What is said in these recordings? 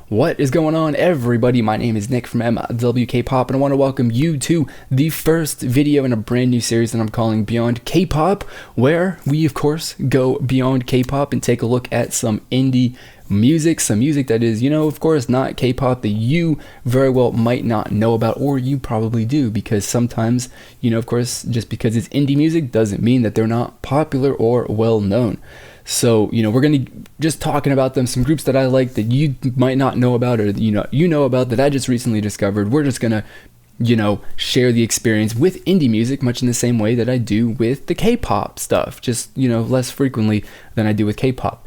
What is going on, everybody? My name is Nick from MWK Pop, and I want to welcome you to the first video in a brand new series that I'm calling Beyond K-Pop, where we, of course, go beyond K-Pop and take a look at some indie music, some music that is, of course, not K-pop, that you very well might not know about, or you probably do, because sometimes, of course, just because it's indie music doesn't mean that they're not popular or well known. So, we're going to just talking about them, some groups that I like that you might not know about, or, you know about, that I just recently discovered. We're just going to, share the experience with indie music, much in the same way that I do with the K-pop stuff, just, less frequently than I do with K-pop.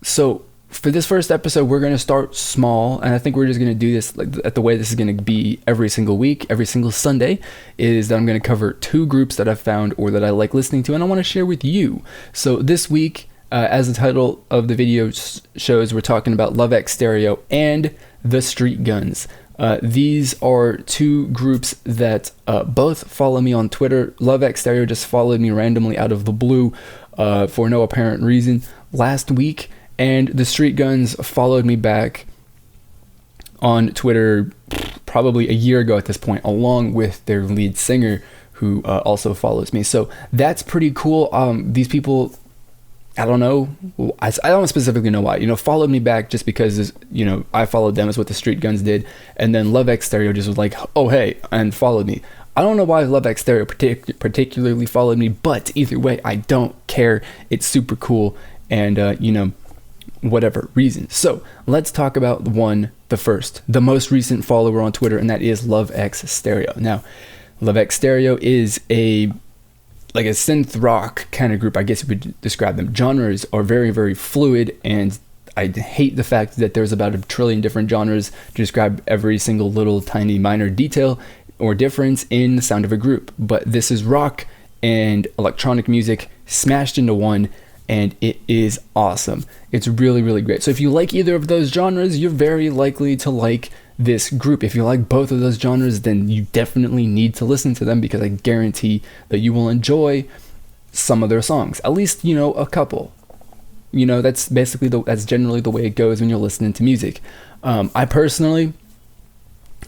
So for this first episode, we're going to start small, and I think we're just going to do this at the way this is going to be every single week, every single Sunday, is that I'm going to cover two groups that I've found or that I like listening to, and I want to share with you. So this week, as the title of the video shows, we're talking about Love X Stereo and the Streetguns. These are two groups that both follow me on Twitter. Love X Stereo just followed me randomly out of the blue for no apparent reason last week, and the Streetguns followed me back on Twitter probably a year ago at this point, along with their lead singer, who also follows me. So that's pretty cool. These people, I don't know. I don't specifically know why. Followed me back just because, I followed them, is what the Streetguns did. And then Love X Stereo just was like, oh, hey, and followed me. I don't know why Love X Stereo particularly followed me, but either way, I don't care. It's super cool. And, whatever reason. So let's talk about the most recent follower on Twitter, and that is Love X Stereo. Now, Love X Stereo is a synth rock kind of group, I guess you would describe them. Genres are very, very fluid, and I hate the fact that there's about 1 trillion different genres to describe every single little tiny minor detail or difference in the sound of a group. But this is rock and electronic music smashed into one, and it is awesome. It's really, really great. So if you like either of those genres, you're very likely to like this group. If you like both of those genres, then you definitely need to listen to them, because I guarantee that you will enjoy some of their songs, at least a couple. That's basically that's generally the way it goes when you're listening to music. I personally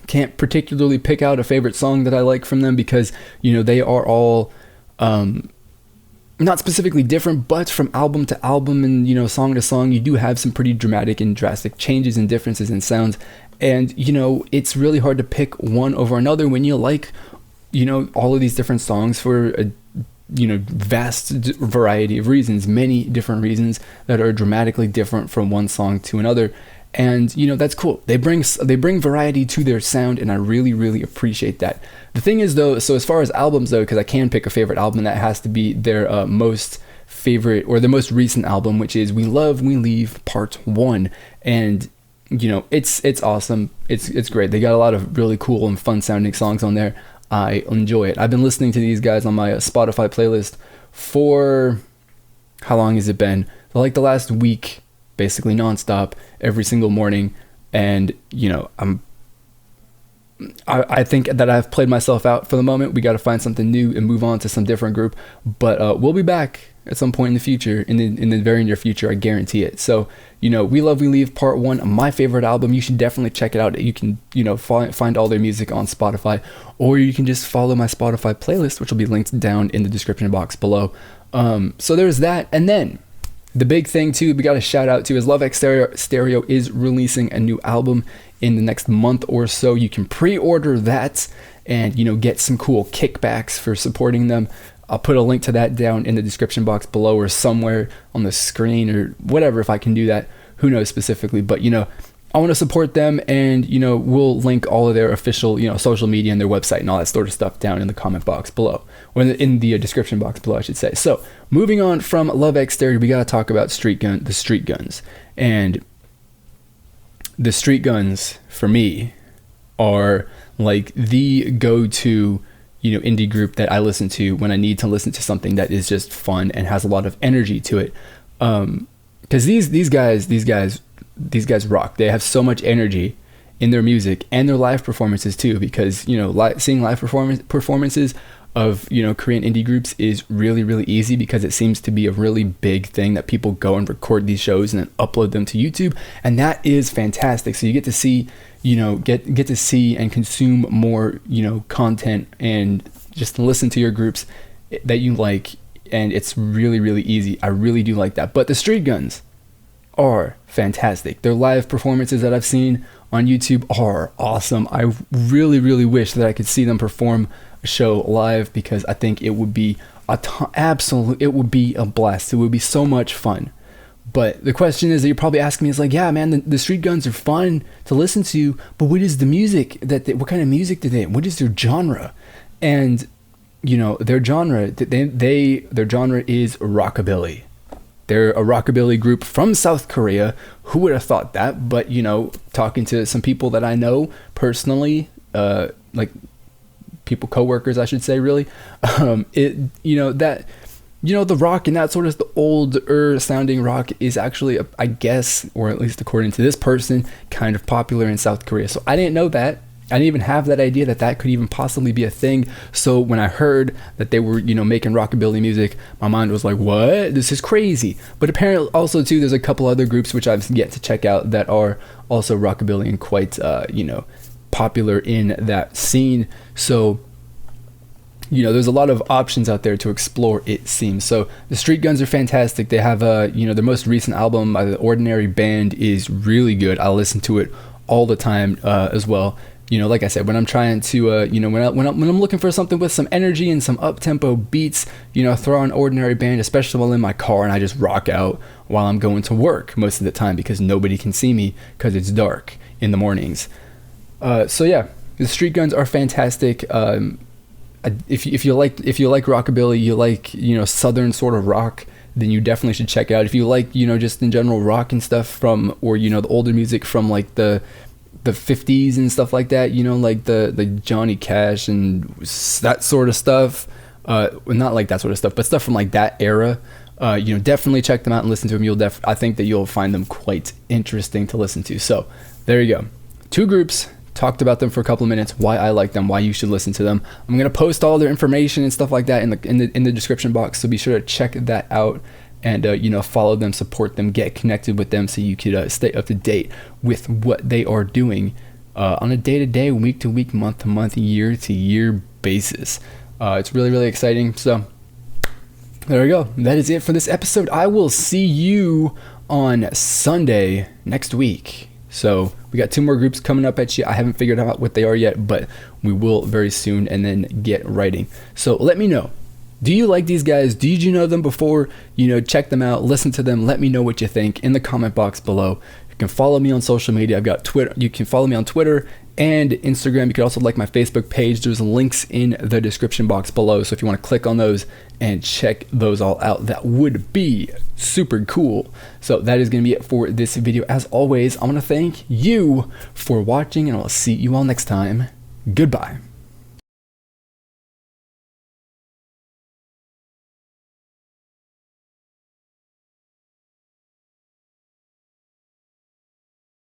can't particularly pick out a favorite song that I like from them, because they are all not specifically different, but from album to album and song to song, you do have some pretty dramatic and drastic changes and differences in sounds. And, it's really hard to pick one over another when you like, all of these different songs for a, vast variety of reasons, many different reasons that are dramatically different from one song to another. And, that's cool. They bring variety to their sound, and I really, really appreciate that. The thing is, though, so as far as albums, though, because I can pick a favorite album, that has to be their most favorite, or the most recent album, which is We Love, We Leave Part 1. And it's awesome. It's great. They got a lot of really cool and fun sounding songs on there. I enjoy it. I've been listening to these guys on my Spotify playlist for, how long has it been? Like the last week, basically nonstop, every single morning. And I think that I've played myself out for the moment. We got to find something new and move on to some different group. But we'll be back at some point in the future, in the very near future, I guarantee it. So, We Love, We Leave Part 1, my favorite album. You should definitely check it out. You can, find all their music on Spotify, or you can just follow my Spotify playlist, which will be linked down in the description box below. So there's that. And then the big thing too, we got to shout out to, is Love X Stereo is releasing a new album in the next month or so. You can pre-order that and, get some cool kickbacks for supporting them. I'll put a link to that down in the description box below, or somewhere on the screen, or whatever, if I can do that. Who knows specifically, but I want to support them, and we'll link all of their official social media and their website and all that sort of stuff down in the comment box below, or in the description box below, I should say. So moving on from Love X Stereo, we got to talk about the Streetguns. And the Streetguns, for me, are like the go-to indie group that I listen to when I need to listen to something that is just fun and has a lot of energy to it. Because these guys rock. They have so much energy in their music and their live performances too. Because seeing live performances of, you know, Korean indie groups is really, really easy, because it seems to be a really big thing that people go and record these shows and then upload them to YouTube, and that is fantastic. So you get to see, you know, get to see and consume more, you know, content, and just listen to your groups that you like, and it's really, really easy. I really do like that. But the Streetguns are fantastic. Their live performances that I've seen on YouTube are awesome. I really, really wish that I could see them perform a show live, because I think it would be it would be a blast. It would be so much fun. But the question is that you're probably asking me is like, yeah, man, the Streetguns are fun to listen to, but what is the music what kind of music do they? What is their genre? And you know, their genre, their genre is rockabilly. They're a rockabilly group from South Korea. Who would have thought that? But, you know, talking to some people that I know personally, like people, coworkers, I should say, really, the rock and that sort of, the older sounding rock is actually, I guess, or at least according to this person, kind of popular in South Korea. So I didn't know that. I didn't even have that idea that could even possibly be a thing. So when I heard that they were, you know, making rockabilly music, my mind was like, what? This is crazy. But apparently also too, there's a couple other groups which I've yet to check out that are also rockabilly and quite, you know, popular in that scene. So, you know, there's a lot of options out there to explore, it seems. So the Streetguns are fantastic. They have, you know, their most recent album by the Ordinary Band is really good. I listen to it all the time as well. You know, like I said, when I'm trying to, you know, when I'm looking for something with some energy and some up-tempo beats, you know, throw on Ordinary Band, especially while in my car, and I just rock out while I'm going to work most of the time, because nobody can see me because it's dark in the mornings. So yeah, the Streetguns are fantastic. If you like rockabilly, you like, you know, southern sort of rock, then you definitely should check it out. If you like, you know, just in general rock and stuff from, or, you know, the older music from like the 50s and stuff like that, you know, like the Johnny Cash and that sort of stuff, not like that sort of stuff, but stuff from like that era, you know, definitely check them out and listen to them. I think that you'll find them quite interesting to listen to. So there you go, 2 groups, talked about them for a couple of minutes, why I like them, why you should listen to them. I'm gonna post all their information and stuff like that in the description box, so be sure to check that out. And, you know, follow them, support them, get connected with them, so you could stay up to date with what they are doing on a day-to-day, week-to-week, month-to-month, year-to-year basis. It's really, really exciting. So there we go. That is it for this episode. I will see you on Sunday next week. So we got 2 more groups coming up at you. I haven't figured out what they are yet, but we will very soon, and then get writing. So let me know. Do you like these guys? Did you know them before? You know, check them out, listen to them, let me know what you think in the comment box below. You can follow me on social media. I've got Twitter. You can follow me on Twitter and Instagram. You can also like my Facebook page. There's links in the description box below. So if you want to click on those and check those all out, that would be super cool. So that is going to be it for this video. As always, I want to thank you for watching, and I'll see you all next time. Goodbye.